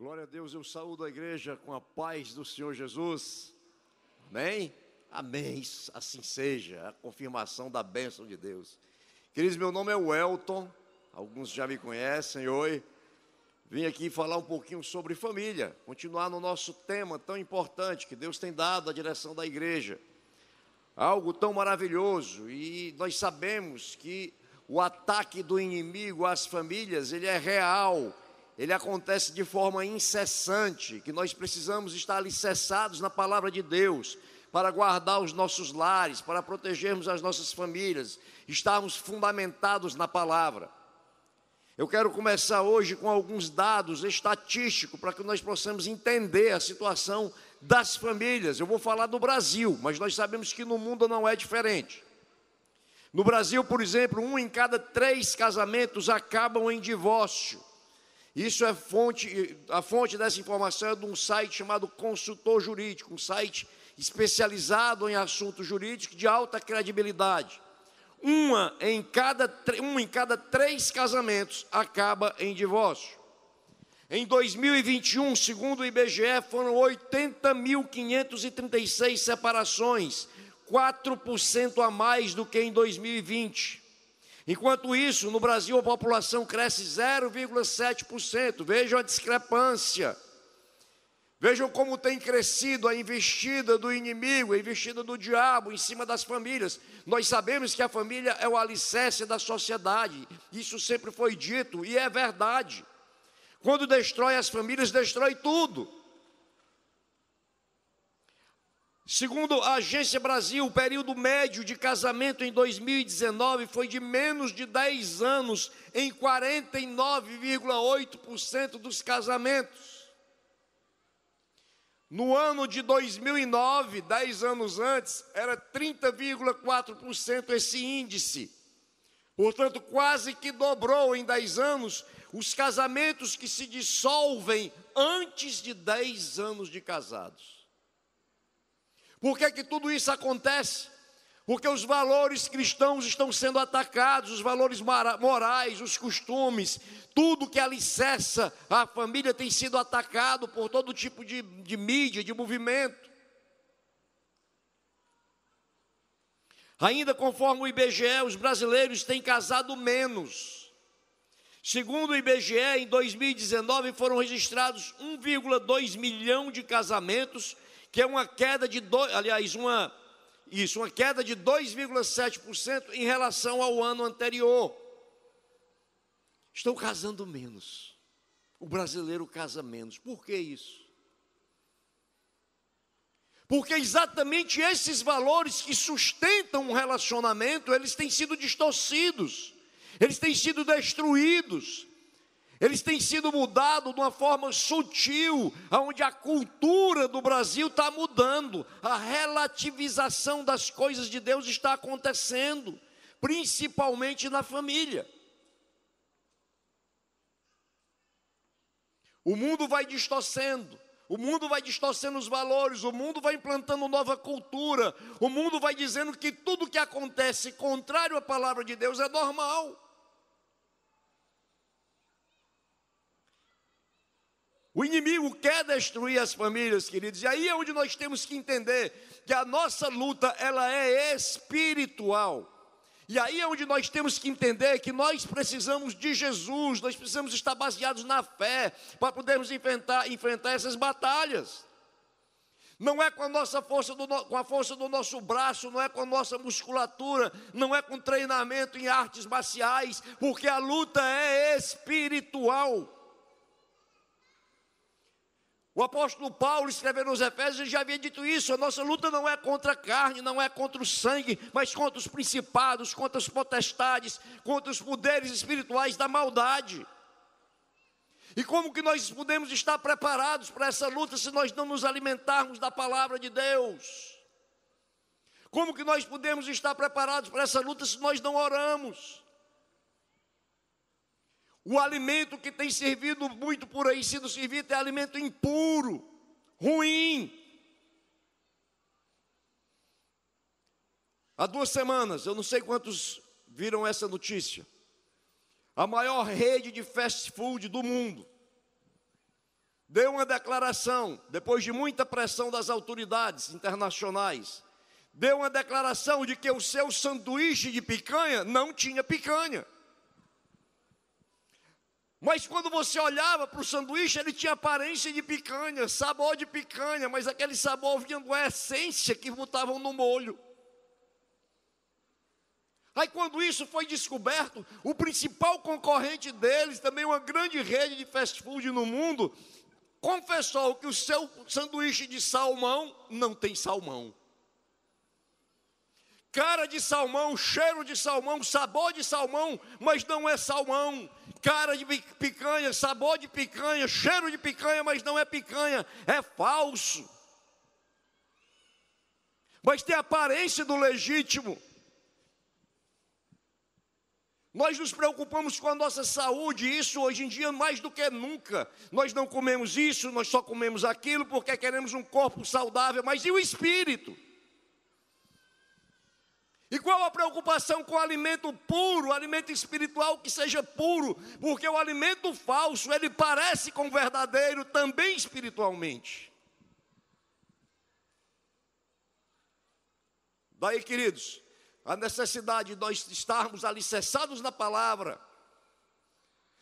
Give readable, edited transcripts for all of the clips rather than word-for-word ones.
Glória a Deus, eu saúdo a igreja com a paz do Senhor Jesus. Amém? Amém, assim seja, a confirmação da bênção de Deus. Queridos, meu nome é Welton, alguns já me conhecem, oi. Vim aqui falar um pouquinho sobre família, continuar no nosso tema tão importante que Deus tem dado à direção da igreja. Algo tão maravilhoso, e nós sabemos que o ataque do inimigo às famílias, ele é real. Ele acontece de forma incessante, que nós precisamos estar alicerçados na palavra de Deus, para guardar os nossos lares, para protegermos as nossas famílias, estarmos fundamentados na palavra. Eu quero começar hoje com alguns dados estatísticos, para que nós possamos entender a situação das famílias. Eu vou falar do Brasil, mas nós sabemos que no mundo não é diferente. No Brasil, por exemplo, 1 em cada 3 casamentos acabam em divórcio. Isso é a fonte dessa informação é de um site chamado Consultor Jurídico, um site especializado em assuntos jurídicos de alta credibilidade. Um em cada 3 casamentos acaba em divórcio. Em 2021, segundo o IBGE, foram 80.536 separações, 4% a mais do que em 2020. Enquanto isso, no Brasil a população cresce 0,7%. Vejam a discrepância. Vejam como tem crescido a investida do inimigo, a investida do diabo em cima das famílias. Nós sabemos que a família é o alicerce da sociedade. Isso sempre foi dito e é verdade. Quando destrói as famílias, destrói tudo. Segundo a Agência Brasil, o período médio de casamento em 2019 foi de menos de 10 anos em 49,8% dos casamentos. No ano de 2009, 10 anos antes, era 30,4% esse índice. Portanto, quase que dobrou em 10 anos os casamentos que se dissolvem antes de 10 anos de casados. Por que que tudo isso acontece? Porque os valores cristãos estão sendo atacados, os valores morais, os costumes, tudo que alicerça a família tem sido atacado por todo tipo de mídia, de movimento. Ainda conforme o IBGE, os brasileiros têm casado menos. Segundo o IBGE, em 2019 foram registrados 1,2 milhão de casamentos, que é uma queda de uma queda de 2,7% em relação ao ano anterior. Estão casando menos. O brasileiro casa menos. Por que isso? Porque exatamente esses valores que sustentam um relacionamento, eles têm sido distorcidos, eles têm sido destruídos. Eles têm sido mudados de uma forma sutil, onde a cultura do Brasil está mudando. A relativização das coisas de Deus está acontecendo, principalmente na família. O mundo vai distorcendo, o mundo vai distorcendo os valores, o mundo vai implantando nova cultura, o mundo vai dizendo que tudo que acontece contrário à palavra de Deus é normal. O inimigo quer destruir as famílias, queridos, e aí é onde nós temos que entender que a nossa luta, ela é espiritual. E aí é onde nós temos que entender que nós precisamos de Jesus, nós precisamos estar baseados na fé, para podermos enfrentar essas batalhas. Não é com a nossa força, com a força do nosso braço, não é com a nossa musculatura, não é com treinamento em artes marciais, porque a luta é espiritual. O apóstolo Paulo, escrevendo aos Efésios, já havia dito isso: a nossa luta não é contra a carne, não é contra o sangue, mas contra os principados, contra as potestades, contra os poderes espirituais da maldade. E como que nós podemos estar preparados para essa luta se nós não nos alimentarmos da palavra de Deus? Como que nós podemos estar preparados para essa luta se nós não oramos? O alimento que tem servido muito por aí, sido servido, é alimento impuro, ruim. Há 2 semanas, eu não sei quantos viram essa notícia, a maior rede de fast food do mundo deu uma declaração, depois de muita pressão das autoridades internacionais, deu uma declaração de que o seu sanduíche de picanha não tinha picanha. Mas quando você olhava para o sanduíche, ele tinha aparência de picanha, sabor de picanha, mas aquele sabor vinha da essência que botavam no molho. Aí quando isso foi descoberto, o principal concorrente deles, também uma grande rede de fast food no mundo, confessou que o seu sanduíche de salmão não tem salmão. Cara de salmão, cheiro de salmão, sabor de salmão, mas não é salmão. Cara de picanha, sabor de picanha, cheiro de picanha, mas não é picanha, é falso. Mas tem a aparência do legítimo. Nós nos preocupamos com a nossa saúde, isso hoje em dia mais do que nunca. Nós não comemos isso, nós só comemos aquilo porque queremos um corpo saudável, mas e o espírito? E qual a preocupação com o alimento puro, o alimento espiritual que seja puro? Porque o alimento falso, ele parece com o verdadeiro também espiritualmente. Daí, queridos, a necessidade de nós estarmos alicerçados na palavra,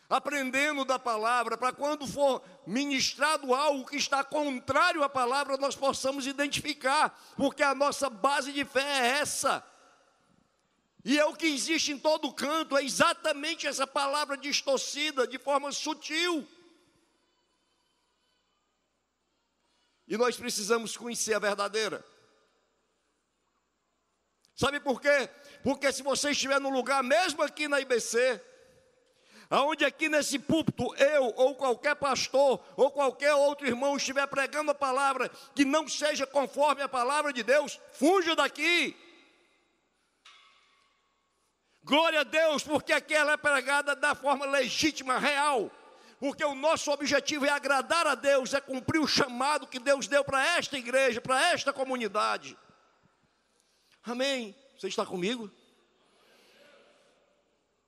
aprendendo da palavra, para quando for ministrado algo que está contrário à palavra, nós possamos identificar, porque a nossa base de fé é essa. E é o que existe em todo canto, é exatamente essa palavra distorcida, de forma sutil. E nós precisamos conhecer a verdadeira. Sabe por quê? Porque se você estiver no lugar, mesmo aqui na IBC, aonde aqui nesse púlpito, eu ou qualquer pastor, ou qualquer outro irmão estiver pregando a palavra, que não seja conforme a palavra de Deus, fuja daqui. Glória a Deus, porque aqui ela é pregada da forma legítima, real. Porque o nosso objetivo é agradar a Deus, é cumprir o chamado que Deus deu para esta igreja, para esta comunidade. Amém? Você está comigo?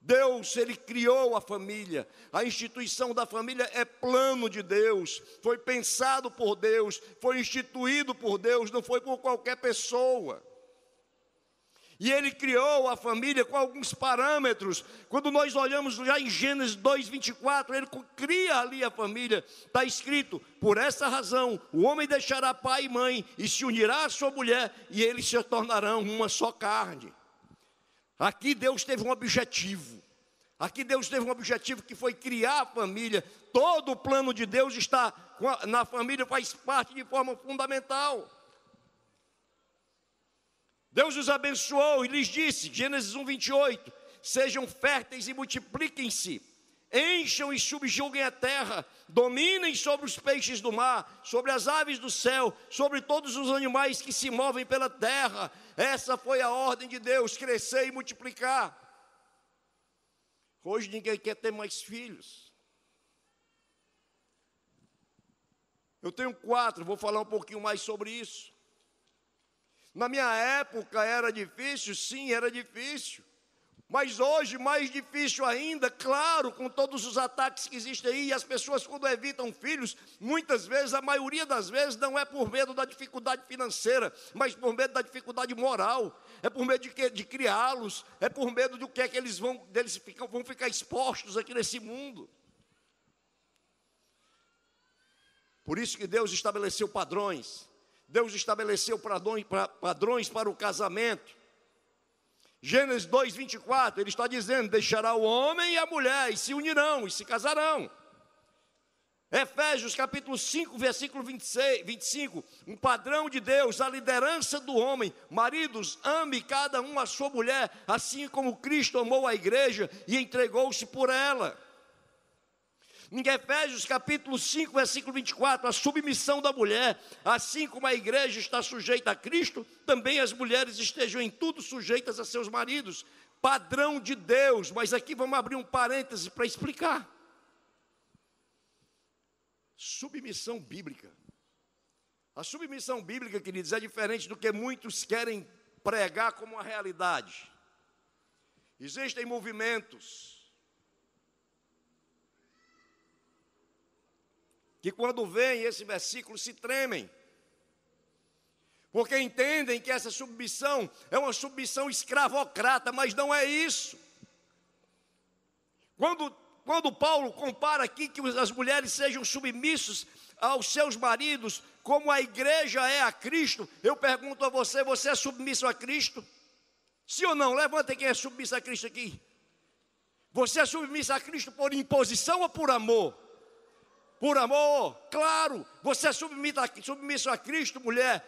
Deus, Ele criou a família. A instituição da família é plano de Deus. Foi pensado por Deus, foi instituído por Deus, não foi por qualquer pessoa. E Ele criou a família com alguns parâmetros. Quando nós olhamos já em Gênesis 2:24, Ele cria ali a família. Está escrito, por essa razão, o homem deixará pai e mãe e se unirá à sua mulher e eles se tornarão uma só carne. Aqui Deus teve um objetivo. Aqui Deus teve um objetivo que foi criar a família. Todo o plano de Deus está na família, faz parte de forma fundamental. Deus os abençoou e lhes disse, Gênesis 1:28, sejam férteis e multipliquem-se, encham e subjuguem a terra, dominem sobre os peixes do mar, sobre as aves do céu, sobre todos os animais que se movem pela terra. Essa foi a ordem de Deus, crescer e multiplicar. Hoje ninguém quer ter mais filhos. Eu tenho 4, vou falar um pouquinho mais sobre isso. Na minha época era difícil, sim, era difícil. Mas hoje, mais difícil ainda, claro, com todos os ataques que existem aí, e as pessoas quando evitam filhos, muitas vezes, a maioria das vezes, não é por medo da dificuldade financeira, mas por medo da dificuldade moral, é por medo de criá-los, é por medo do que é que eles vão ficar expostos aqui nesse mundo. Por isso que Deus estabeleceu padrões. Deus estabeleceu padrões para o casamento. Gênesis 2:24, ele está dizendo, deixará o homem e a mulher, e se unirão, e se casarão. Efésios capítulo 5, versículo 25, um padrão de Deus, a liderança do homem. Maridos, ame cada um a sua mulher, assim como Cristo amou a igreja e entregou-se por ela. Em Efésios capítulo 5, versículo 24, a submissão da mulher, assim como a igreja está sujeita a Cristo, também as mulheres estejam em tudo sujeitas a seus maridos. Padrão de Deus, mas aqui vamos abrir um parêntese para explicar. Submissão bíblica. A submissão bíblica, queridos, é diferente do que muitos querem pregar como uma realidade. Existem movimentos que quando veem esse versículo se tremem, porque entendem que essa submissão é uma submissão escravocrata, mas não é isso. Quando Paulo compara aqui que as mulheres sejam submissas aos seus maridos, como a igreja é a Cristo, eu pergunto a você, você é submisso a Cristo? Sim ou não? Levanta quem é submisso a Cristo aqui. Você é submisso a Cristo por imposição ou por amor? Por amor, claro. Você é submisso a Cristo, mulher,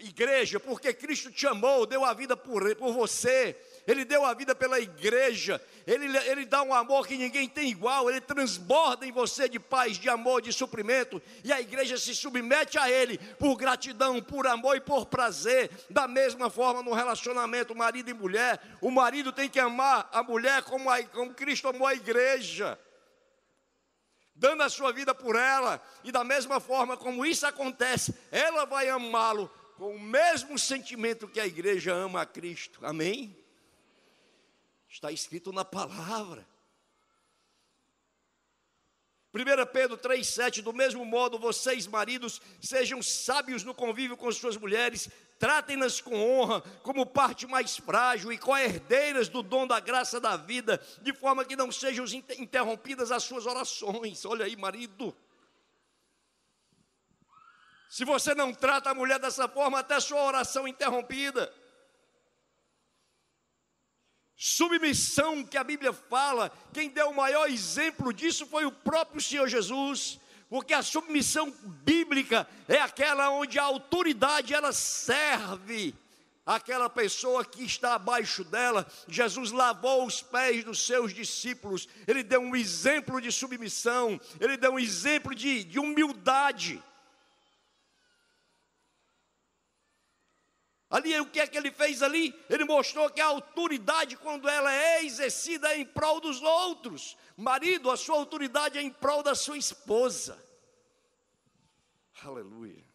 igreja, porque Cristo te amou, deu a vida por você. Ele deu a vida pela igreja. Ele dá um amor que ninguém tem igual. Ele transborda em você de paz, de amor, de suprimento. E a igreja se submete a Ele por gratidão, por amor e por prazer. Da mesma forma no relacionamento marido e mulher. O marido tem que amar a mulher como Cristo amou a igreja, dando a sua vida por ela. E da mesma forma como isso acontece, ela vai amá-lo com o mesmo sentimento que a igreja ama a Cristo. Amém? Está escrito na palavra. 1 Pedro 3,7, do mesmo modo, vocês, maridos, sejam sábios no convívio com suas mulheres, tratem-nas com honra, como parte mais frágil e co-herdeiras do dom da graça da vida, de forma que não sejam interrompidas as suas orações. Olha aí, marido. Se você não trata a mulher dessa forma, até sua oração é interrompida. Submissão que a Bíblia fala, quem deu o maior exemplo disso foi o próprio Senhor Jesus, porque a submissão bíblica é aquela onde a autoridade ela serve aquela pessoa que está abaixo dela. Jesus lavou os pés dos seus discípulos, ele deu um exemplo de submissão, ele deu um exemplo de humildade. Ali, o que é que ele fez ali? Ele mostrou que a autoridade, quando ela é exercida, é em prol dos outros. Marido, a sua autoridade é em prol da sua esposa. Aleluia.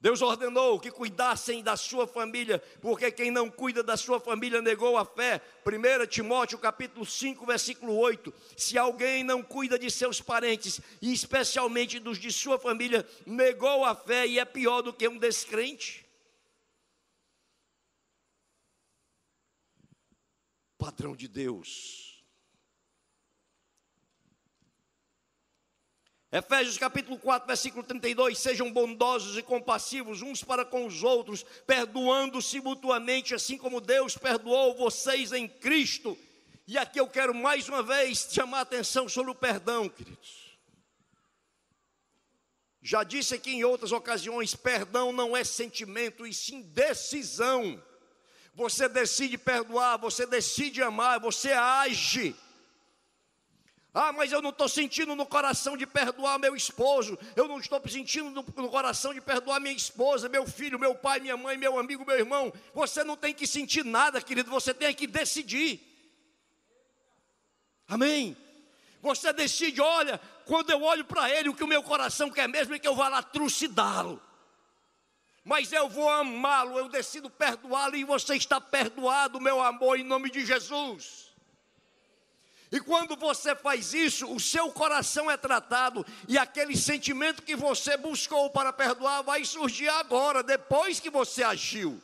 Deus ordenou que cuidassem da sua família, porque quem não cuida da sua família negou a fé. 1 Timóteo capítulo 5, versículo 8. Se alguém não cuida de seus parentes, e especialmente dos de sua família, negou a fé e é pior do que um descrente. Padrão de Deus. Efésios capítulo 4, versículo 32, sejam bondosos e compassivos uns para com os outros, perdoando-se mutuamente, assim como Deus perdoou vocês em Cristo. E aqui eu quero mais uma vez chamar a atenção sobre o perdão, queridos. Já disse aqui em outras ocasiões, perdão não é sentimento, e sim decisão. Você decide perdoar, você decide amar, você age. Ah, mas eu não estou sentindo no coração de perdoar meu esposo, eu não estou sentindo no coração de perdoar minha esposa, meu filho, meu pai, minha mãe, meu amigo, meu irmão. Você não tem que sentir nada, querido, você tem que decidir. Amém? Você decide, olha, quando eu olho para ele, o que o meu coração quer mesmo é que eu vá lá trucidá-lo. Mas eu vou amá-lo, eu decido perdoá-lo, e você está perdoado, meu amor, em nome de Jesus. E quando você faz isso, o seu coração é tratado, e aquele sentimento que você buscou para perdoar vai surgir agora, depois que você agiu.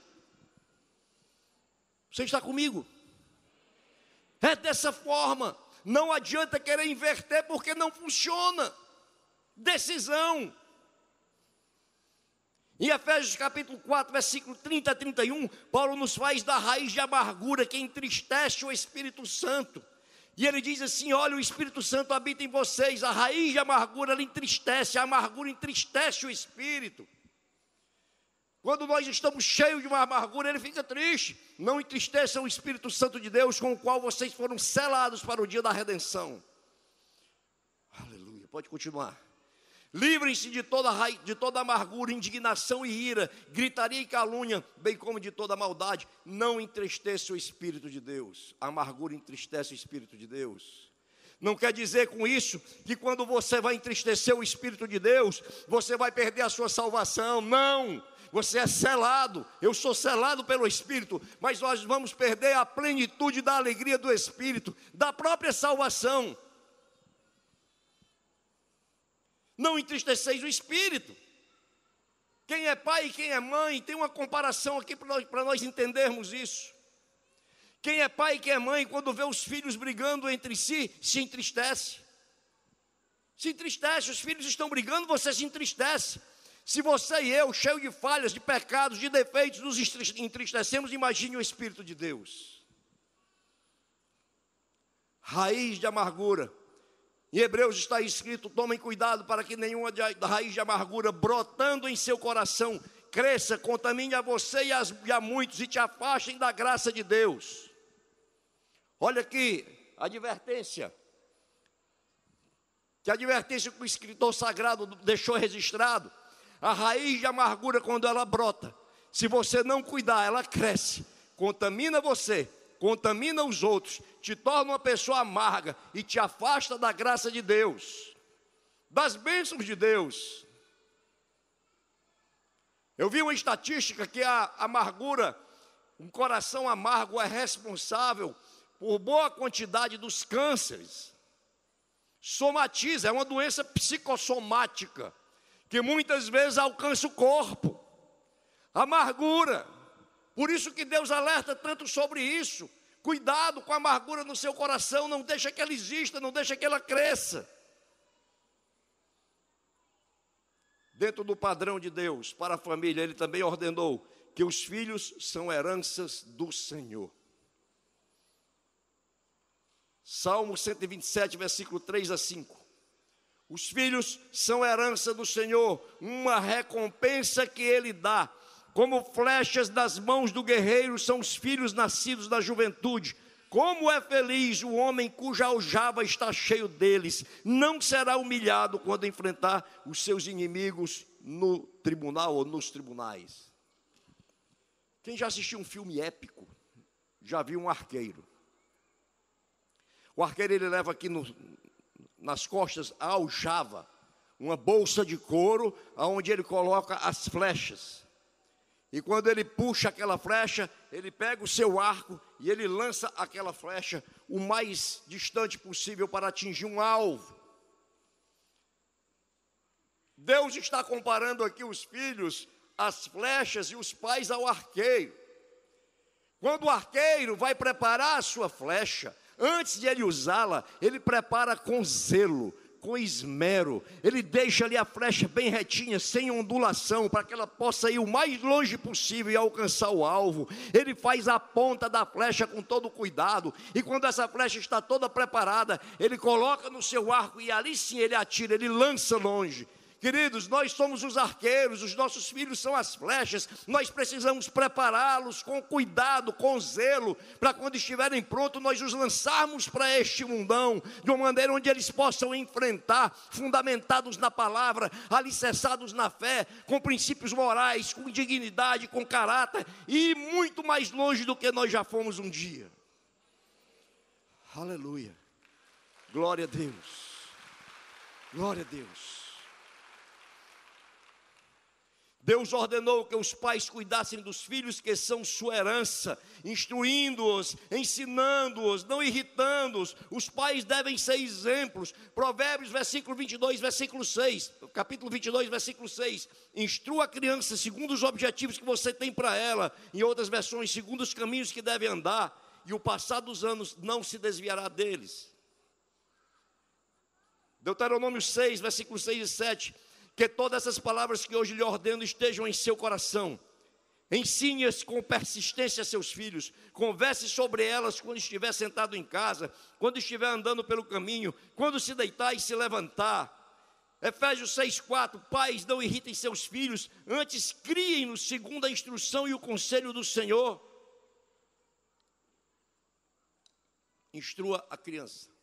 Você está comigo? É dessa forma. Não adianta querer inverter, porque não funciona. Decisão. Em Efésios capítulo 4, versículo 30 a 31, Paulo nos faz da raiz de amargura que entristece o Espírito Santo. E ele diz assim, olha, o Espírito Santo habita em vocês, a raiz de amargura, ela entristece, a amargura entristece o Espírito. Quando nós estamos cheios de uma amargura, ele fica triste. Não entristeçam o Espírito Santo de Deus, com o qual vocês foram selados para o dia da redenção. Aleluia, pode continuar. Livrem-se de toda amargura, indignação e ira, gritaria e calúnia, bem como de toda maldade. Não entristeça o Espírito de Deus. A amargura entristece o Espírito de Deus. Não quer dizer com isso que quando você vai entristecer o Espírito de Deus, você vai perder a sua salvação. Não, você é selado. Eu sou selado pelo Espírito, mas nós vamos perder a plenitude da alegria do Espírito, da própria salvação. não entristeceis o Espírito. Quem é pai e quem é mãe, tem uma comparação aqui para nós entendermos isso. Quem é pai e quem é mãe, quando vê os filhos brigando entre si, se entristece. Se entristece, os filhos estão brigando, você se entristece. Se você e eu, cheio de falhas, de pecados, de defeitos, nos entristecemos, imagine o Espírito de Deus. Raiz de amargura. Em Hebreus está escrito: tomem cuidado para que nenhuma raiz de amargura brotando em seu coração cresça, contamine a você e a muitos e te afastem da graça de Deus. Olha aqui, advertência. Que advertência que o escritor sagrado deixou registrado. A raiz de amargura, quando ela brota, se você não cuidar, ela cresce, contamina você, contamina os outros, te torna uma pessoa amarga e te afasta da graça de Deus, das bênçãos de Deus. Eu vi uma estatística que a amargura, um coração amargo é responsável por boa quantidade dos cânceres. Somatiza, é uma doença psicossomática, que muitas vezes alcança o corpo. Amargura. Por isso que Deus alerta tanto sobre isso. Cuidado com a amargura no seu coração, não deixa que ela exista, não deixa que ela cresça. Dentro do padrão de Deus para a família, Ele também ordenou que os filhos são heranças do Senhor. Salmo 127, versículo 3 a 5. Os filhos são herança do Senhor, uma recompensa que Ele dá. Como flechas das mãos do guerreiro são os filhos nascidos da juventude. Como é feliz o homem cuja aljava está cheio deles. Não será humilhado quando enfrentar os seus inimigos no tribunal ou nos tribunais. Quem já assistiu um filme épico, já viu um arqueiro. O arqueiro, ele leva aqui nas costas a aljava, uma bolsa de couro, onde ele coloca as flechas. E quando ele puxa aquela flecha, ele pega o seu arco e ele lança aquela flecha o mais distante possível para atingir um alvo. Deus está comparando aqui os filhos às flechas e os pais ao arqueiro. Quando o arqueiro vai preparar a sua flecha, antes de ele usá-la, ele prepara com zelo, com esmero. Ele deixa ali a flecha bem retinha, sem ondulação, para que ela possa ir o mais longe possível e alcançar o alvo. Ele faz a ponta da flecha com todo cuidado, e quando essa flecha está toda preparada, ele coloca no seu arco e ali sim ele atira, ele lança longe. Queridos, nós somos os arqueiros, os nossos filhos são as flechas. Nós precisamos prepará-los com cuidado, com zelo, para quando estiverem prontos, nós os lançarmos para este mundão, de uma maneira onde eles possam enfrentar, fundamentados na palavra, alicerçados na fé, com princípios morais, com dignidade, com caráter, e muito mais longe do que nós já fomos um dia. Aleluia, glória a Deus, glória a Deus. Deus ordenou que os pais cuidassem dos filhos que são sua herança, instruindo-os, ensinando-os, não irritando-os. Os pais devem ser exemplos. Provérbios, versículo 22, versículo 6, capítulo 22, versículo 6. Instrua a criança segundo os objetivos que você tem para ela. Em outras versões, segundo os caminhos que deve andar, e o passar dos anos não se desviará deles. Deuteronômio 6, versículos 6 e 7. Que todas essas palavras que hoje lhe ordeno estejam em seu coração. Ensine-as com persistência a seus filhos. Converse sobre elas quando estiver sentado em casa, quando estiver andando pelo caminho, quando se deitar e se levantar. Efésios 6,4. Pais, não irritem seus filhos, antes criem-nos segundo a instrução e o conselho do Senhor. Instrua a criança.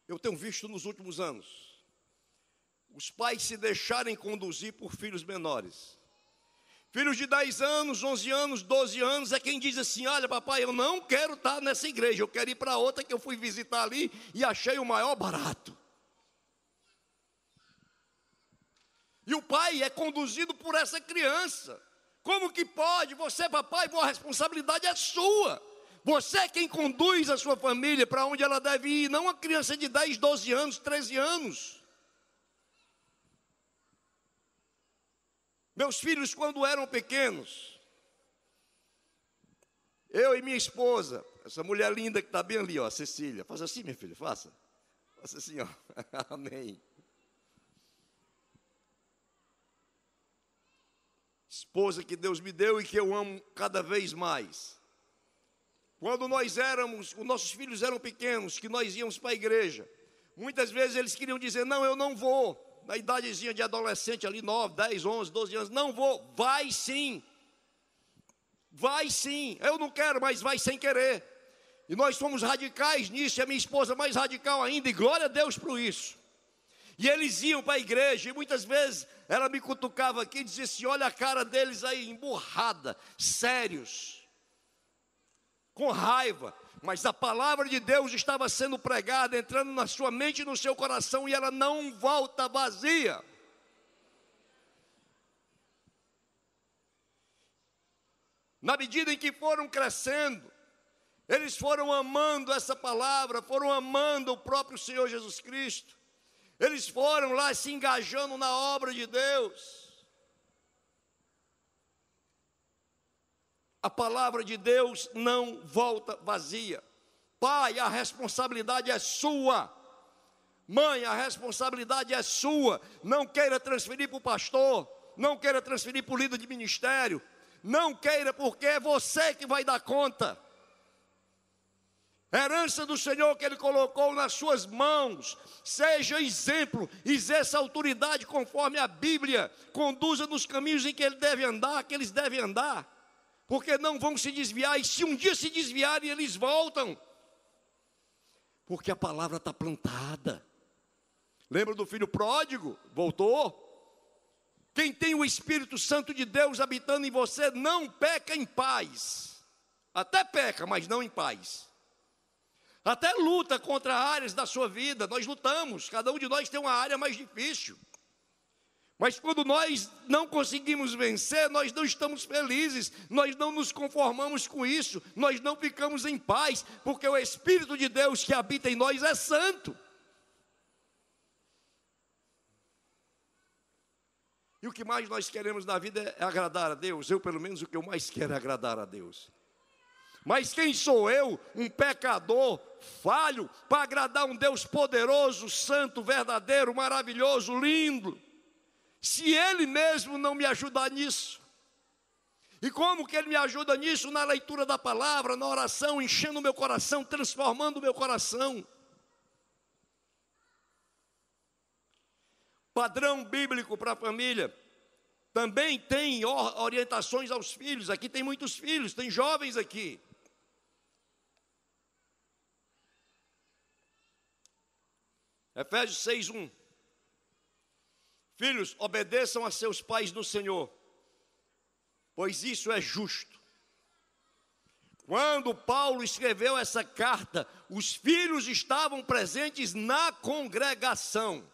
Eu tenho visto nos últimos anos os pais se deixarem conduzir por filhos menores. Filhos de 10 anos, 11 anos, 12 anos, é quem diz assim: olha papai, eu não quero estar nessa igreja, eu quero ir para outra que eu fui visitar ali e achei o maior barato. E o pai é conduzido por essa criança. Como que pode? Você, papai, a responsabilidade é sua. Você é quem conduz a sua família para onde ela deve ir, não uma criança de 10, 12 anos, 13 anos. Meus filhos, quando eram pequenos, eu e minha esposa, essa mulher linda que está bem ali, ó, Cecília, faça assim, minha filha, faça. Faça assim, ó. Amém. Esposa que Deus me deu e que eu amo cada vez mais. Quando os nossos filhos eram pequenos, que nós íamos para a igreja, muitas vezes eles queriam dizer, não, eu não vou. Na idadezinha de adolescente ali, 9, 10, 11, 12 anos, não vou. Vai sim. Vai sim. Eu não quero, mas vai sem querer. E nós fomos radicais nisso, e a minha esposa mais radical ainda, e glória a Deus por isso. E eles iam para a igreja, e muitas vezes ela me cutucava aqui e dizia assim, olha a cara deles aí, emburrada, sérios, com raiva. Mas a palavra de Deus estava sendo pregada, entrando na sua mente e no seu coração, e ela não volta vazia. Na medida em que foram crescendo, eles foram amando essa palavra, foram amando o próprio Senhor Jesus Cristo. Eles foram lá se engajando na obra de Deus. A palavra de Deus não volta vazia. Pai, a responsabilidade é sua. Mãe, a responsabilidade é sua. Não queira transferir para o pastor, não queira transferir para o líder de ministério. Não queira, porque é você que vai dar conta. Herança do Senhor que Ele colocou nas suas mãos. Seja exemplo, exerça autoridade conforme a Bíblia. Conduza nos caminhos em que Ele deve andar, que eles devem andar. Porque não vão se desviar, e se um dia se desviarem, eles voltam. Porque a palavra está plantada. Lembra do filho pródigo? Voltou. Quem tem o Espírito Santo de Deus habitando em você, não peca em paz. Até peca, mas não em paz. Até luta contra áreas da sua vida, nós lutamos, cada um de nós tem uma área mais difícil. Mas quando nós não conseguimos vencer, nós não estamos felizes, nós não nos conformamos com isso, nós não ficamos em paz, porque o Espírito de Deus que habita em nós é santo. E o que mais nós queremos na vida é agradar a Deus. Eu, pelo menos, o que eu mais quero é agradar a Deus. Mas quem sou eu, um pecador, falho, para agradar um Deus poderoso, santo, verdadeiro, maravilhoso, lindo, se Ele mesmo não me ajudar nisso? E como que Ele me ajuda nisso? Na leitura da palavra, na oração, enchendo o meu coração, transformando o meu coração. Padrão bíblico para a família. Também tem orientações aos filhos. Aqui tem muitos filhos, tem jovens aqui. Efésios 6:1. Filhos, obedeçam a seus pais no Senhor, pois isso é justo. Quando Paulo escreveu essa carta, os filhos estavam presentes na congregação.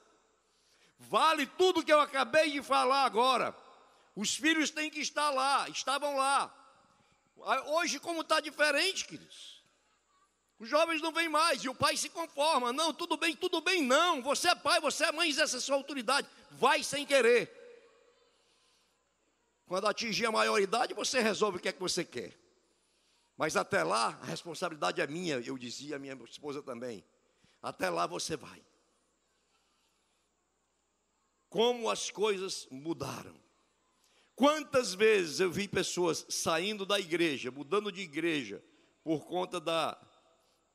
Vale tudo que eu acabei de falar agora. Os filhos têm que estar lá, estavam lá. Hoje, como está diferente, queridos? Os jovens não vêm mais, e o pai se conforma. Não, tudo bem, não. Você é pai, você é mãe, exerce a sua autoridade. Vai sem querer. Quando atingir a maioridade, você resolve o que é que você quer. Mas até lá, a responsabilidade é minha, eu dizia a minha esposa também. Até lá você vai. Como as coisas mudaram. Quantas vezes eu vi pessoas saindo da igreja, mudando de igreja, por conta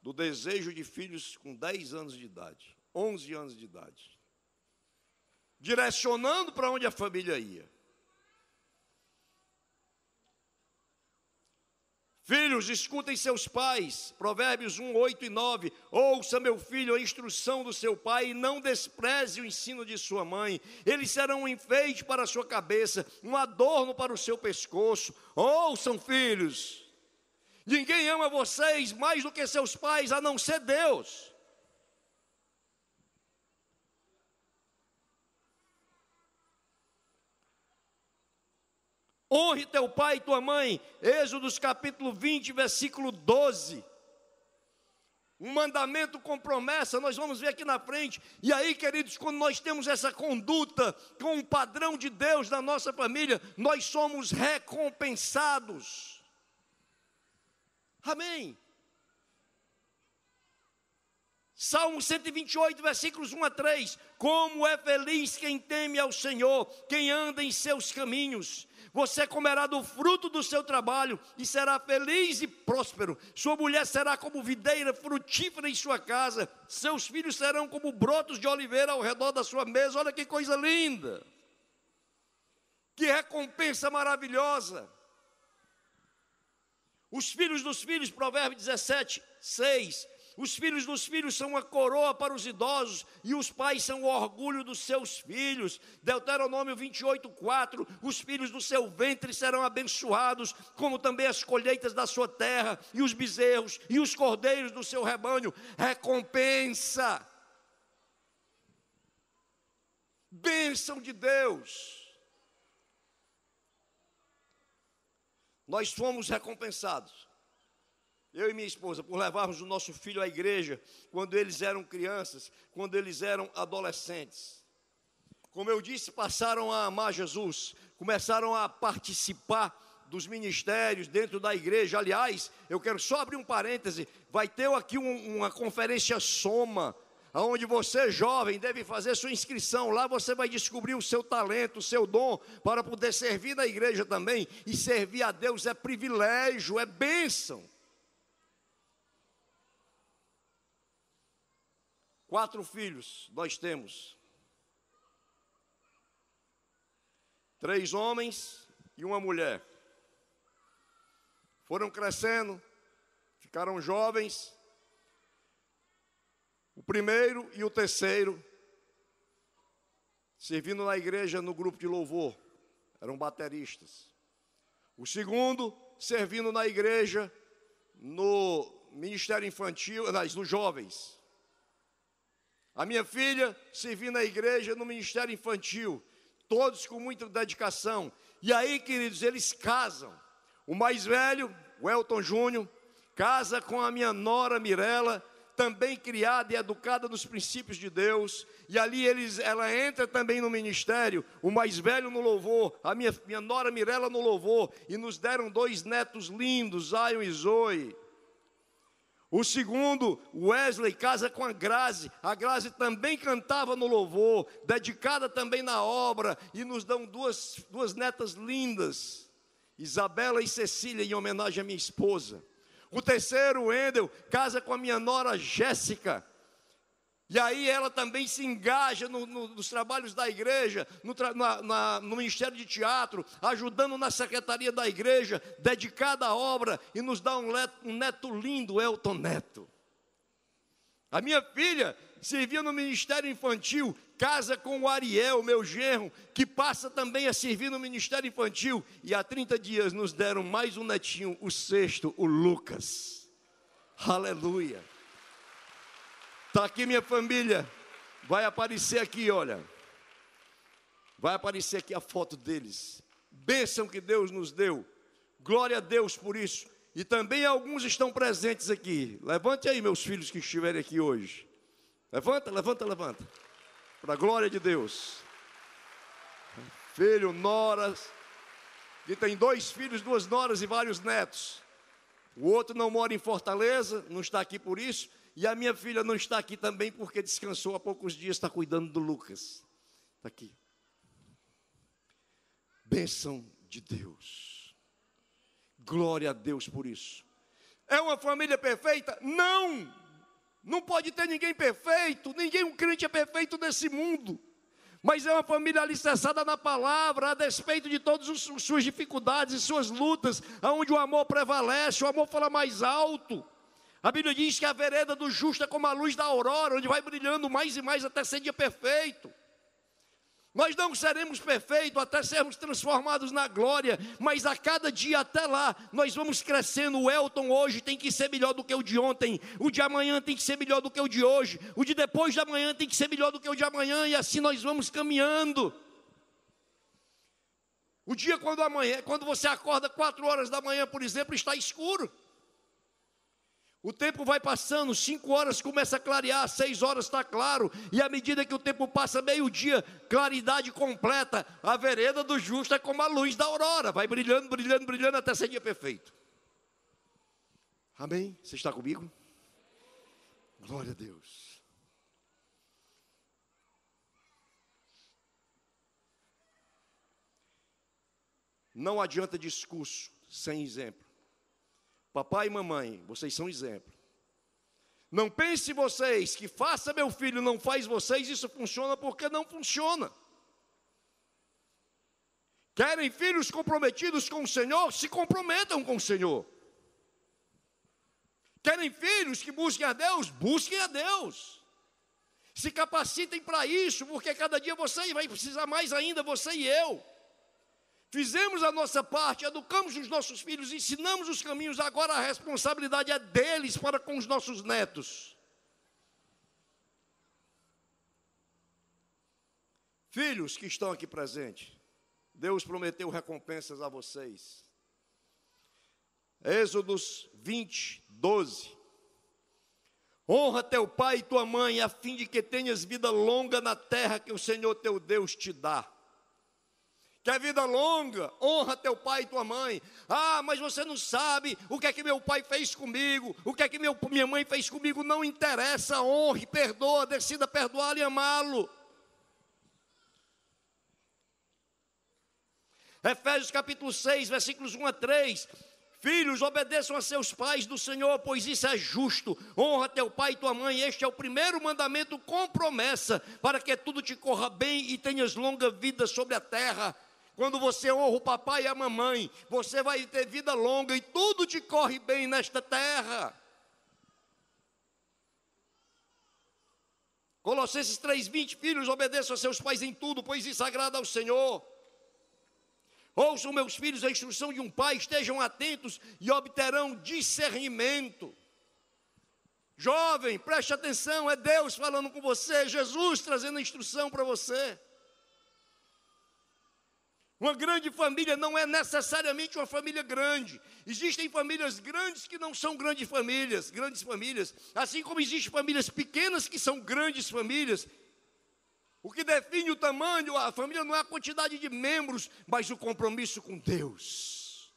do desejo de filhos com 10 anos de idade, 11 anos de idade, direcionando para onde a família ia. Filhos, escutem seus pais, Provérbios 1, 8 e 9, ouça, meu filho, a instrução do seu pai, e não despreze o ensino de sua mãe, eles serão um enfeite para a sua cabeça, um adorno para o seu pescoço. Ouçam, filhos, ninguém ama vocês mais do que seus pais, a não ser Deus. Honre teu pai e tua mãe. Êxodos capítulo 20, versículo 12. Um mandamento com promessa, nós vamos ver aqui na frente. E aí, queridos, quando nós temos essa conduta com o padrão de Deus na nossa família, nós somos recompensados. Amém. Salmo 128, versículos 1 a 3. Como é feliz quem teme ao Senhor, quem anda em seus caminhos. Você comerá do fruto do seu trabalho e será feliz e próspero. Sua mulher será como videira frutífera em sua casa. Seus filhos serão como brotos de oliveira ao redor da sua mesa. Olha que coisa linda. Que recompensa maravilhosa. Os filhos dos filhos, Provérbios 17, 6. Os filhos dos filhos são uma coroa para os idosos, e os pais são o orgulho dos seus filhos. Deuteronômio 28, 4. Os filhos do seu ventre serão abençoados, como também as colheitas da sua terra, e os bezerros, e os cordeiros do seu rebanho. Recompensa. Bênção de Deus. Nós fomos recompensados. Eu e minha esposa, por levarmos o nosso filho à igreja, quando eles eram crianças, quando eles eram adolescentes. Como eu disse, passaram a amar Jesus, começaram a participar dos ministérios dentro da igreja. Aliás, eu quero só abrir um parêntese, vai ter aqui uma conferência Soma, onde você, jovem, deve fazer sua inscrição. Lá você vai descobrir o seu talento, o seu dom, para poder servir na igreja também. E servir a Deus é privilégio, é bênção. 4 filhos nós temos. 3 homens e uma mulher. Foram crescendo, ficaram jovens. O primeiro e o terceiro, servindo na igreja no grupo de louvor, eram bateristas. O segundo, servindo na igreja no ministério infantil, nos jovens. A minha filha servindo na igreja no ministério infantil, todos com muita dedicação. E aí, queridos, eles casam. O mais velho, o Elton Júnior, casa com a minha nora Mirela, também criada e educada nos princípios de Deus. E ali ela entra também no ministério, o mais velho no louvor, a minha nora Mirela no louvor. E nos deram 2 netos lindos, Zion e Zoe. O segundo, Wesley, casa com a Grazi também cantava no louvor, dedicada também na obra, e nos dão duas netas lindas, Isabela e Cecília, em homenagem à minha esposa. O terceiro, o Wendel, casa com a minha nora Jéssica, e aí ela também se engaja nos trabalhos da igreja, no ministério de teatro, ajudando na secretaria da igreja, dedicada à obra, e nos dá um neto lindo, Elton Neto. A minha filha servia no ministério infantil, casa com o Ariel, meu genro, que passa também a servir no ministério infantil, e há 30 dias nos deram mais um netinho, o 6º, o Lucas. Aleluia. Está aqui minha família, vai aparecer aqui, olha, vai aparecer aqui a foto deles, bênção que Deus nos deu, glória a Deus por isso. E também alguns estão presentes aqui, levante aí meus filhos que estiverem aqui hoje, levanta, para a glória de Deus. Filho, noras, que tem 2 filhos, 2 noras e vários netos. O outro não mora em Fortaleza, não está aqui por isso. E a minha filha não está aqui também porque descansou há poucos dias, está cuidando do Lucas. Está aqui. Bênção de Deus. Glória a Deus por isso. É uma família perfeita? Não! Não pode ter ninguém perfeito, um crente é perfeito nesse mundo. Mas é uma família alicerçada na palavra, a despeito de todas as suas dificuldades e suas lutas, onde o amor prevalece, o amor fala mais alto. A Bíblia diz que a vereda do justo é como a luz da aurora, onde vai brilhando mais e mais até ser dia perfeito. Nós não seremos perfeitos até sermos transformados na glória, mas a cada dia até lá, nós vamos crescendo. O Elton hoje tem que ser melhor do que o de ontem, o de amanhã tem que ser melhor do que o de hoje, o de depois de amanhã tem que ser melhor do que o de amanhã, e assim nós vamos caminhando. O dia quando você acorda 4 horas da manhã, por exemplo, está escuro. O tempo vai passando, 5 horas começa a clarear, 6 horas está claro, e à medida que o tempo passa, meio-dia, claridade completa. A vereda do justo é como a luz da aurora, vai brilhando, brilhando, brilhando até ser dia perfeito. Amém? Você está comigo? Glória a Deus. Não adianta discurso sem exemplo. Papai e mamãe, vocês são exemplo. Não pense vocês que faça meu filho, não faz vocês, isso funciona porque não funciona. Querem filhos comprometidos com o Senhor? Se comprometam com o Senhor. Querem filhos que busquem a Deus? Busquem a Deus. Se capacitem para isso, porque cada dia você vai precisar mais ainda, você e eu. Fizemos a nossa parte, educamos os nossos filhos, ensinamos os caminhos, agora a responsabilidade é deles para com os nossos netos. Filhos que estão aqui presentes, Deus prometeu recompensas a vocês. Êxodos 20, 12. Honra teu pai e tua mãe, a fim de que tenhas vida longa na terra que o Senhor teu Deus te dá. Quer vida longa? Honra teu pai e tua mãe. Ah, mas você não sabe o que é que meu pai fez comigo, o que é que minha mãe fez comigo. Não interessa, honre, perdoa, decida perdoá-lo e amá-lo. Efésios capítulo 6, versículos 1 a 3. Filhos, obedeçam a seus pais do Senhor, pois isso é justo. Honra teu pai e tua mãe, este é o primeiro mandamento com promessa, para que tudo te corra bem e tenhas longa vida sobre a terra. Quando você honra o papai e a mamãe, você vai ter vida longa e tudo te corre bem nesta terra. Colossenses 3:20, filhos, obedeçam a seus pais em tudo, pois isso agrada ao Senhor. Ouçam, meus filhos, a instrução de um pai, estejam atentos e obterão discernimento. Jovem, preste atenção, é Deus falando com você, Jesus trazendo a instrução para você. Uma grande família não é necessariamente uma família grande. Existem famílias grandes que não são grandes famílias, assim como existem famílias pequenas que são grandes famílias. O que define o tamanho da família não é a quantidade de membros, mas o compromisso com Deus.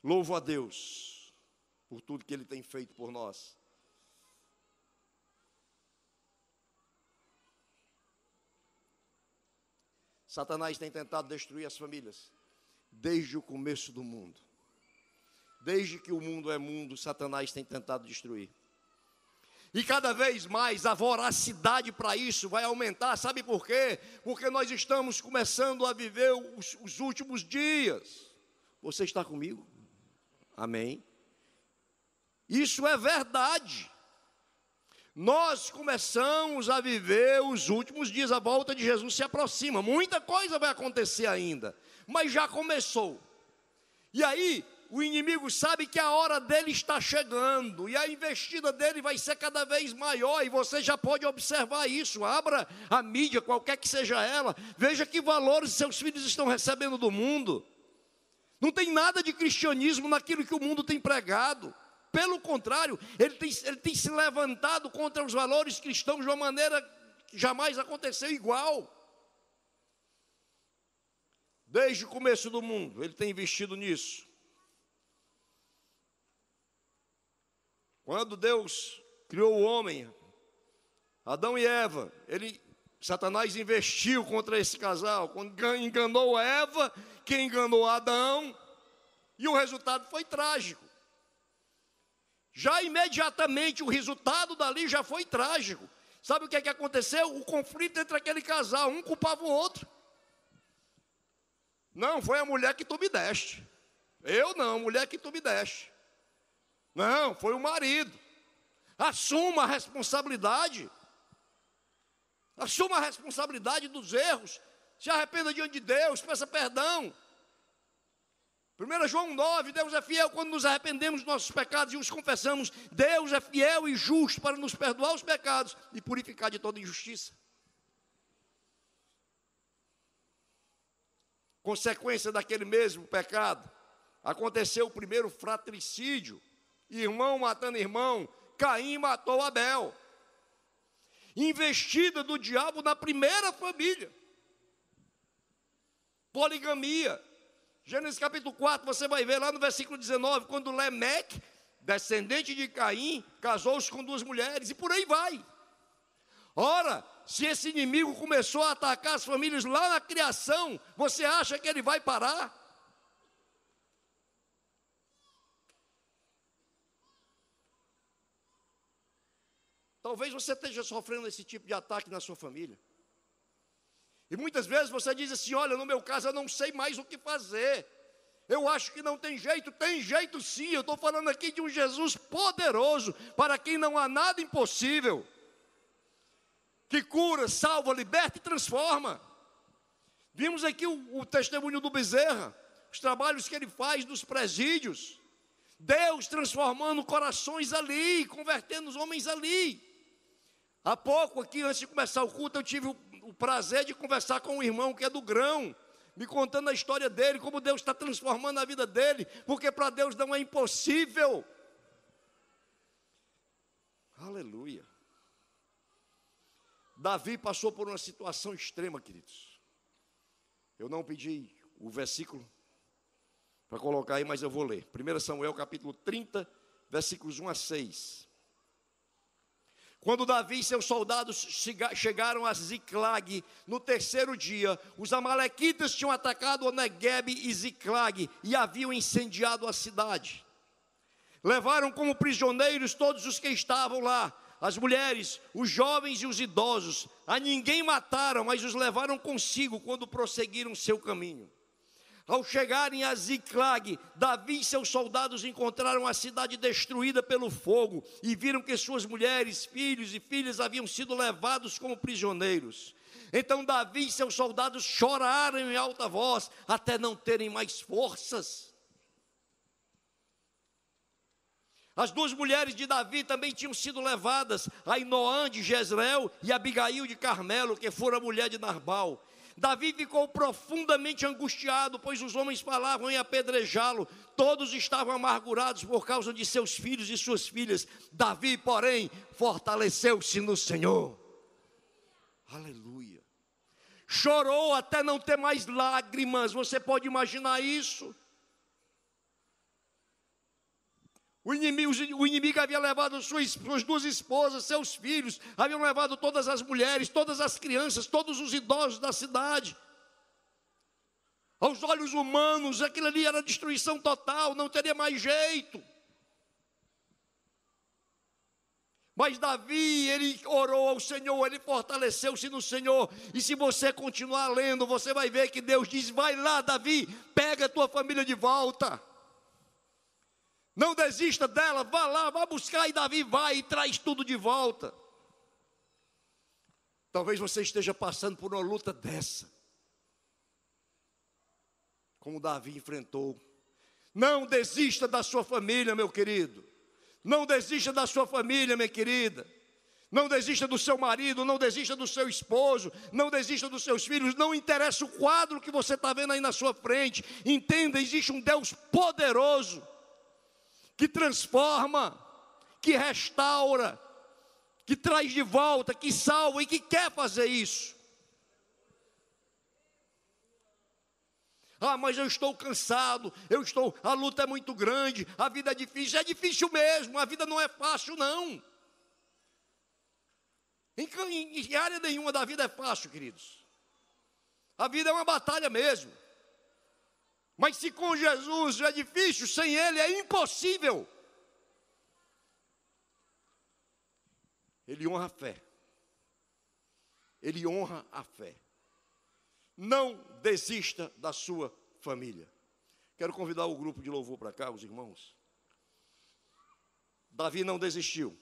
Louvo a Deus por tudo que Ele tem feito por nós. Satanás tem tentado destruir as famílias desde o começo do mundo. Desde que o mundo é mundo, Satanás tem tentado destruir. E cada vez mais a voracidade para isso vai aumentar. Sabe por quê? Porque nós estamos começando a viver os últimos dias. Você está comigo? Amém? Isso é verdade. Nós começamos a viver os últimos dias, a volta de Jesus se aproxima. Muita coisa vai acontecer ainda, mas já começou. E aí, o inimigo sabe que a hora dele está chegando, e a investida dele vai ser cada vez maior, e você já pode observar isso. Abra a mídia, qualquer que seja ela, veja que valores seus filhos estão recebendo do mundo. Não tem nada de cristianismo naquilo que o mundo tem pregado. Pelo contrário, ele tem se levantado contra os valores cristãos de uma maneira que jamais aconteceu igual. Desde o começo do mundo, ele tem investido nisso. Quando Deus criou o homem, Adão e Eva, Satanás investiu contra esse casal. Quando enganou Eva, que enganou Adão, e o resultado foi trágico. Já imediatamente o resultado dali já foi trágico. Sabe o que aconteceu? O conflito entre aquele casal, um culpava o outro. Não, foi a mulher que tu me deste. Eu não, mulher que tu me deste. Não, foi o marido. Assuma a responsabilidade. Assuma a responsabilidade dos erros. Se arrependa diante de Deus, peça perdão. 1 João 9, Deus é fiel quando nos arrependemos dos nossos pecados e os confessamos. Deus é fiel e justo para nos perdoar os pecados e purificar de toda injustiça. Consequência daquele mesmo pecado, aconteceu o primeiro fratricídio, irmão matando irmão. Caim matou Abel. Investida do diabo na primeira família. Poligamia. Gênesis capítulo 4, você vai ver lá no versículo 19, quando Lemeque, descendente de Caim, casou-se com 2 mulheres, e por aí vai. Ora, se esse inimigo começou a atacar as famílias lá na criação, você acha que ele vai parar? Talvez você esteja sofrendo esse tipo de ataque na sua família. E muitas vezes você diz assim: olha, no meu caso eu não sei mais o que fazer. Eu acho que não tem jeito. Tem jeito sim. Eu estou falando aqui de um Jesus poderoso, para quem não há nada impossível, que cura, salva, liberta e transforma. Vimos aqui o testemunho do Bezerra, os trabalhos que ele faz nos presídios. Deus transformando corações ali, convertendo os homens ali. Há pouco aqui, antes de começar o culto, eu tive o prazer de conversar com um irmão que é do Grão, me contando a história dele, como Deus está transformando a vida dele, porque para Deus não é impossível. Aleluia. Davi passou por uma situação extrema, queridos. Eu não pedi o versículo para colocar aí, mas eu vou ler. 1 Samuel capítulo 30, versículos 1 a 6. Quando Davi e seus soldados chegaram a Ziclag, no 3º dia, os amalequitas tinham atacado Neguebe e Ziclag e haviam incendiado a cidade. Levaram como prisioneiros todos os que estavam lá, as mulheres, os jovens e os idosos. A ninguém mataram, mas os levaram consigo quando prosseguiram seu caminho. Ao chegarem a Ziclag, Davi e seus soldados encontraram a cidade destruída pelo fogo e viram que suas mulheres, filhos e filhas haviam sido levados como prisioneiros. Então Davi e seus soldados choraram em alta voz até não terem mais forças. As 2 mulheres de Davi também tinham sido levadas, Ainoã de Jezreel e Abigail de Carmelo, que fora mulher de Nabal. Davi ficou profundamente angustiado, pois os homens falavam em apedrejá-lo. Todos estavam amargurados por causa de seus filhos e suas filhas. Davi, porém, fortaleceu-se no Senhor. Aleluia. Chorou até não ter mais lágrimas. Você pode imaginar isso? O inimigo havia levado suas 2 esposas, seus filhos, haviam levado todas as mulheres, todas as crianças, todos os idosos da cidade. Aos olhos humanos, aquilo ali era destruição total, não teria mais jeito. Mas Davi, ele orou ao Senhor, ele fortaleceu-se no Senhor. E se você continuar lendo, você vai ver que Deus diz: vai lá, Davi, pega a tua família de volta. Não desista dela, vá lá, vá buscar, e Davi vai e traz tudo de volta. Talvez você esteja passando por uma luta dessa, como Davi enfrentou. Não desista da sua família, meu querido. Não desista da sua família, minha querida. Não desista do seu marido, não desista do seu esposo, não desista dos seus filhos. Não interessa o quadro que você está vendo aí na sua frente. Entenda, existe um Deus poderoso, que transforma, que restaura, que traz de volta, que salva e que quer fazer isso. Ah, mas eu estou cansado, a luta é muito grande, a vida é difícil mesmo, a vida não é fácil não. Em área nenhuma da vida é fácil, queridos. A vida é uma batalha mesmo. Mas se com Jesus é difícil, sem Ele é impossível. Ele honra a fé. Ele honra a fé. Não desista da sua família. Quero convidar o grupo de louvor para cá, os irmãos. Davi não desistiu.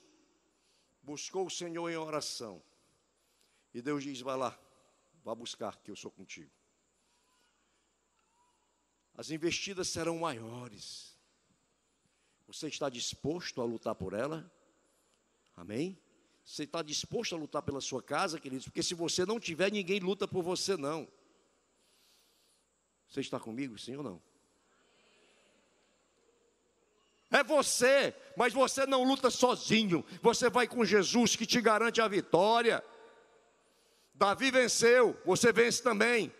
Buscou o Senhor em oração. E Deus diz: vai lá, vá buscar, que eu sou contigo. as investidas serão maiores. Você está disposto a lutar por ela? Amém? Você está disposto a lutar pela sua casa, queridos? Porque se você não tiver, ninguém luta por você, não. Você está comigo, sim ou não? É você, mas você não luta sozinho. Você vai com Jesus que te garante a vitória. Davi venceu, você vence também.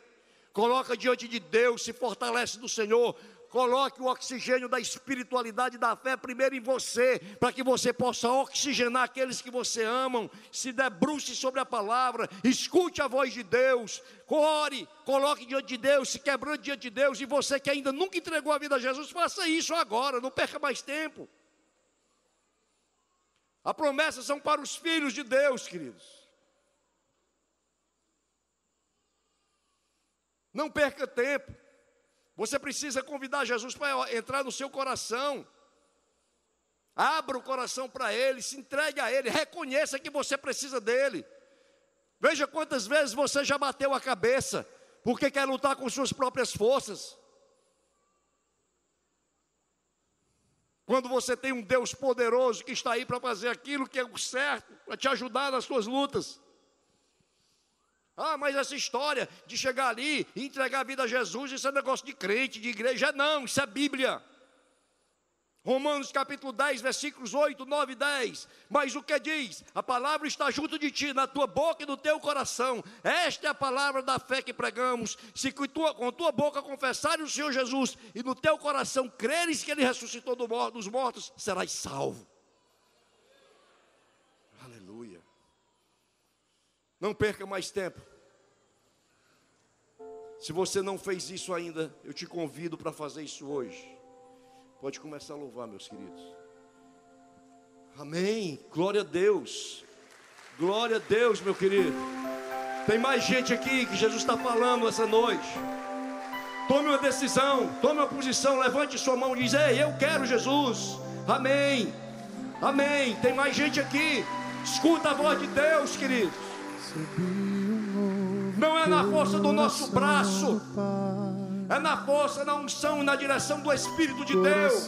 Coloca diante de Deus, se fortalece no Senhor. Coloque o oxigênio da espiritualidade, da fé primeiro em você, para que você possa oxigenar aqueles que você ama. Se debruce sobre a palavra, escute a voz de Deus, ore, coloque diante de Deus, se quebrando diante de Deus. E você que ainda nunca entregou a vida a Jesus, faça isso agora, não perca mais tempo. As promessas são para os filhos de Deus, queridos. Não perca tempo. Você precisa convidar Jesus para entrar no seu coração. Abra o coração para Ele, se entregue a Ele, reconheça que você precisa dEle. Veja quantas vezes você já bateu a cabeça, porque quer lutar com suas próprias forças. Quando você tem um Deus poderoso que está aí para fazer aquilo que é o certo, para te ajudar nas suas lutas. Ah, mas essa história de chegar ali e entregar a vida a Jesus, isso é negócio de crente, de igreja. Não, isso é Bíblia. Romanos capítulo 10, versículos 8, 9 e 10. Mas o que diz? A palavra está junto de ti, na tua boca e no teu coração. Esta é a palavra da fé que pregamos. Se com tua boca confessares o Senhor Jesus e no teu coração creres que Ele ressuscitou dos mortos, serás salvo. Aleluia. Não perca mais tempo. Se você não fez isso ainda, eu te convido para fazer isso hoje. Pode começar a louvar, meus queridos. Amém. Glória a Deus. Glória a Deus, meu querido. Tem mais gente aqui que Jesus está falando essa noite. Tome uma decisão, tome uma posição, levante sua mão e diz: ei, eu quero Jesus. Amém. Amém. Tem mais gente aqui. Escuta a voz de Deus, queridos. Não é na força do nosso braço, é na força, na unção e na direção do Espírito de Deus.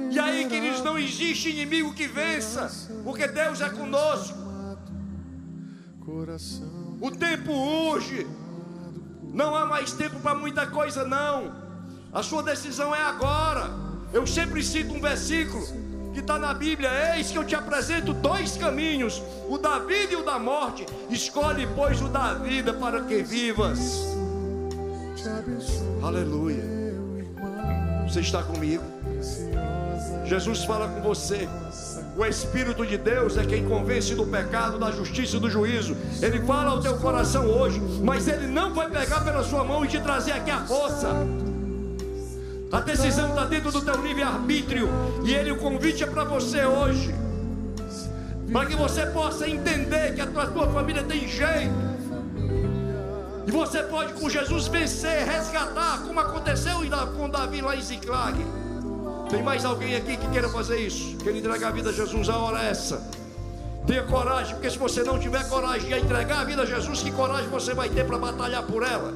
E aí, queridos, não existe inimigo que vença, porque Deus é conosco. O tempo urge, não há mais tempo para muita coisa não. A sua decisão é agora. Eu sempre cito um versículo que está na Bíblia: eis que eu te apresento dois caminhos, o da vida e o da morte. Escolhe, pois, o da vida para que vivas. Aleluia. Você está comigo? Jesus fala com você. O Espírito de Deus é quem convence do pecado, da justiça e do juízo. Ele fala ao teu coração hoje, mas Ele não vai pegar pela sua mão e te trazer aqui a força. A decisão está dentro do teu livre-arbítrio. E o convite é para você hoje, para que você possa entender que a tua família tem jeito. E você pode com Jesus vencer, resgatar, como aconteceu com Davi lá em Ziclag. Tem mais alguém aqui que queira fazer isso? Queira entregar a vida a Jesus? A hora é essa. Tenha coragem, porque se você não tiver coragem de entregar a vida a Jesus, que coragem você vai ter para batalhar por ela?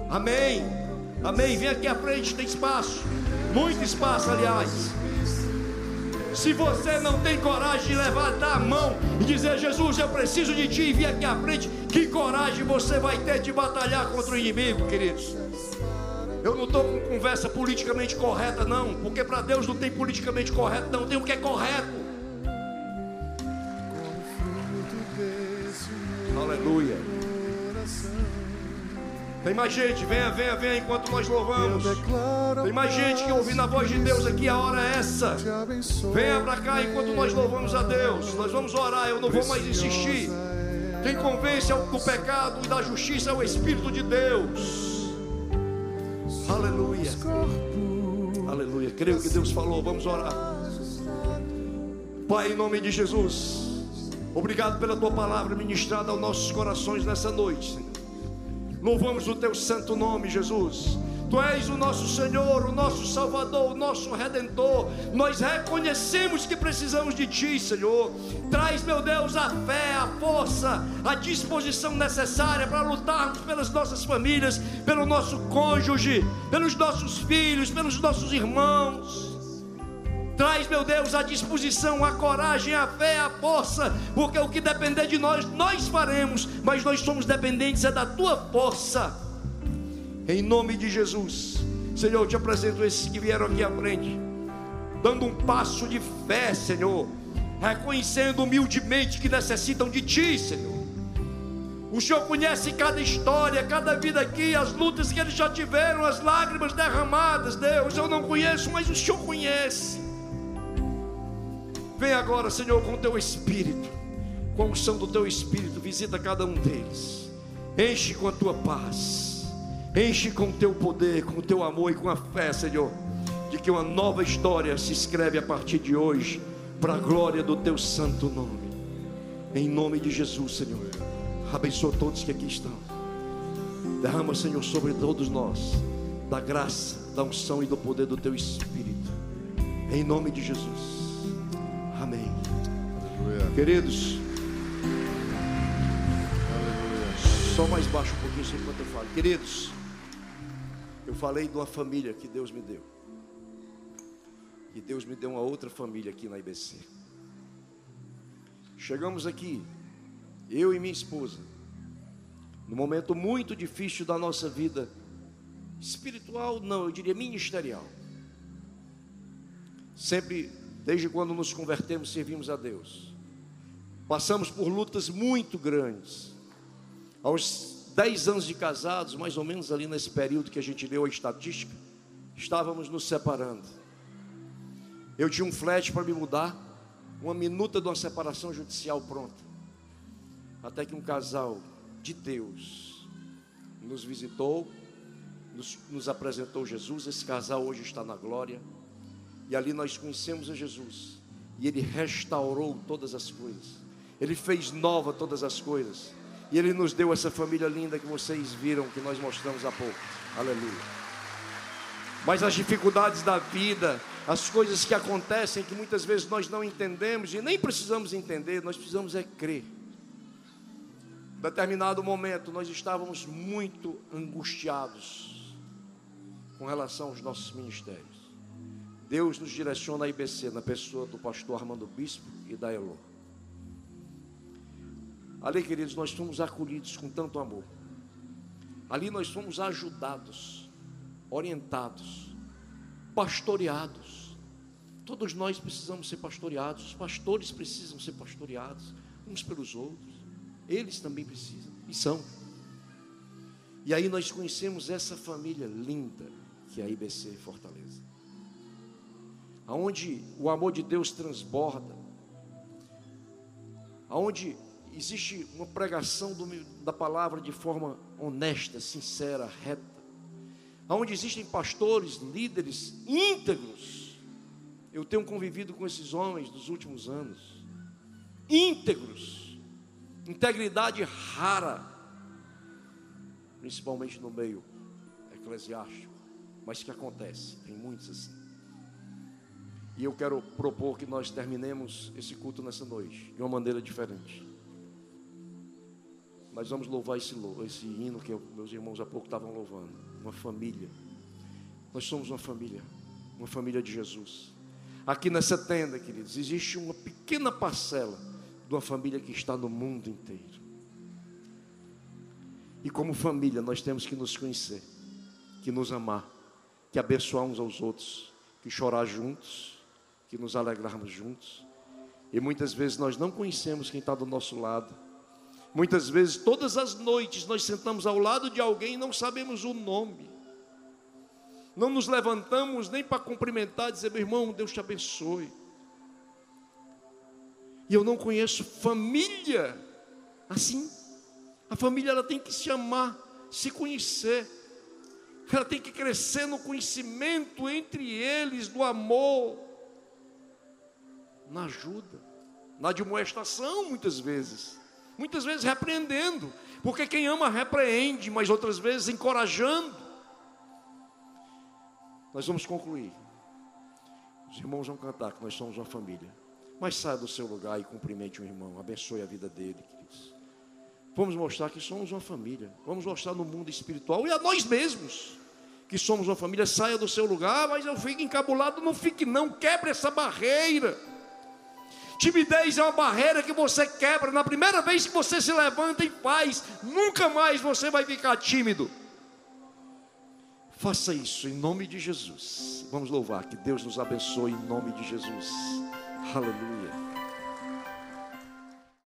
Amém. Amém, vem aqui à frente, tem espaço, muito espaço, aliás. Se você não tem coragem de levantar a mão e dizer: Jesus, eu preciso de ti, e vir aqui à frente, que coragem você vai ter de batalhar contra o inimigo, queridos? Eu não estou com conversa politicamente correta não, porque para Deus não tem politicamente correto não, tem o que é correto. Aleluia. Tem mais gente, venha enquanto nós louvamos. Tem mais gente que ouvindo a voz de Deus aqui, a hora é essa. Venha para cá enquanto nós louvamos a Deus. Nós vamos orar, eu não vou mais insistir. Quem convence do pecado e da justiça é o Espírito de Deus. Aleluia. Aleluia, creio que Deus falou, vamos orar. Pai, em nome de Jesus, obrigado pela Tua palavra ministrada aos nossos corações nessa noite, Senhor. Louvamos o Teu santo nome, Jesus. Tu és o nosso Senhor, o nosso Salvador, o nosso Redentor. Nós reconhecemos que precisamos de Ti, Senhor. Traz, meu Deus, a fé, a força, a disposição necessária para lutarmos pelas nossas famílias, pelo nosso cônjuge, pelos nossos filhos, pelos nossos irmãos. Traz, meu Deus, a disposição, a coragem, a fé, a força, porque o que depender de nós, nós faremos, mas nós somos dependentes da Tua força. Em nome de Jesus, Senhor, eu te apresento esses que vieram aqui à frente, dando um passo de fé, Senhor, reconhecendo humildemente que necessitam de Ti, Senhor. O Senhor conhece cada história, cada vida aqui, as lutas que eles já tiveram, as lágrimas derramadas. Deus, eu não conheço, mas o Senhor conhece. Vem agora, Senhor, com o Teu Espírito, com a unção do Teu Espírito, visita cada um deles, enche com a Tua paz, enche com o Teu poder, com o Teu amor e com a fé, Senhor, de que uma nova história se escreve a partir de hoje, para a glória do Teu santo nome. Em nome de Jesus, Senhor, abençoa todos que aqui estão. Derrama, Senhor, sobre todos nós da graça, da unção e do poder do Teu Espírito, em nome de Jesus. Amém. Aleluia. Queridos, aleluia. Só mais baixo um pouquinho só enquanto eu falo. Queridos, eu falei de uma família que Deus me deu, e Deus me deu uma outra família aqui na IBC. Chegamos aqui, eu e minha esposa, num momento muito difícil da nossa vida espiritual, não, eu diria ministerial. Sempre, desde quando nos convertemos, servimos a Deus. Passamos por lutas muito grandes. Aos 10 anos de casados, mais ou menos ali nesse período que a gente leu a estatística, estávamos nos separando. Eu tinha um flash para me mudar, uma minuta de uma separação judicial pronta. Até que um casal de Deus nos visitou, nos apresentou Jesus. Esse casal hoje está na glória. E ali nós conhecemos a Jesus, e Ele restaurou todas as coisas, Ele fez nova todas as coisas, e Ele nos deu essa família linda que vocês viram, que nós mostramos há pouco. Aleluia. Mas as dificuldades da vida, as coisas que acontecem, que muitas vezes nós não entendemos, e nem precisamos entender, nós precisamos é crer. Em determinado momento nós estávamos muito angustiados com relação aos nossos ministérios. Deus nos direciona a IBC na pessoa do pastor Armando Bispo e da Elô. Ali, queridos, nós fomos acolhidos com tanto amor. Ali nós fomos ajudados, orientados, pastoreados. Todos nós precisamos ser pastoreados. Os pastores precisam ser pastoreados uns pelos outros. Eles também precisam, e são. E aí nós conhecemos essa família linda que é a IBC Fortaleza, aonde o amor de Deus transborda, aonde existe uma pregação da palavra de forma honesta, sincera, reta, aonde existem pastores, líderes íntegros. Eu tenho convivido com esses homens nos últimos anos, íntegros, integridade rara, principalmente no meio eclesiástico, mas que acontece, tem muitos assim. E eu quero propor que nós terminemos esse culto nessa noite de uma maneira diferente. Nós vamos louvar esse hino que meus irmãos há pouco estavam louvando. Uma família. Nós somos uma família de Jesus. Aqui nessa tenda, queridos, existe uma pequena parcela de uma família que está no mundo inteiro. E como família nós temos que nos conhecer, que nos amar, que abençoar uns aos outros, que chorar juntos, que nos alegrarmos juntos. E muitas vezes nós não conhecemos quem está do nosso lado. Muitas vezes, todas as noites, nós sentamos ao lado de alguém e não sabemos o nome. Não nos levantamos nem para cumprimentar, dizer: meu irmão, Deus te abençoe. E eu não conheço família assim. A família, ela tem que se amar, se conhecer. Ela tem que crescer no conhecimento entre eles, do amor, na ajuda, na admoestação, muitas vezes repreendendo, porque quem ama repreende, mas outras vezes encorajando. Nós vamos concluir. Os irmãos vão cantar que nós somos uma família. Mas saia do seu lugar e cumprimente um irmão. Abençoe a vida dele, queridos. Vamos mostrar que somos uma família. Vamos mostrar no mundo espiritual e a nós mesmos que somos uma família. Saia do seu lugar, mas eu fico encabulado. Não fique não, quebre essa barreira. Timidez é uma barreira que você quebra na primeira vez que você se levanta e faz. Nunca mais você vai ficar tímido. Faça isso em nome de Jesus. Vamos louvar, que Deus nos abençoe em nome de Jesus. Aleluia.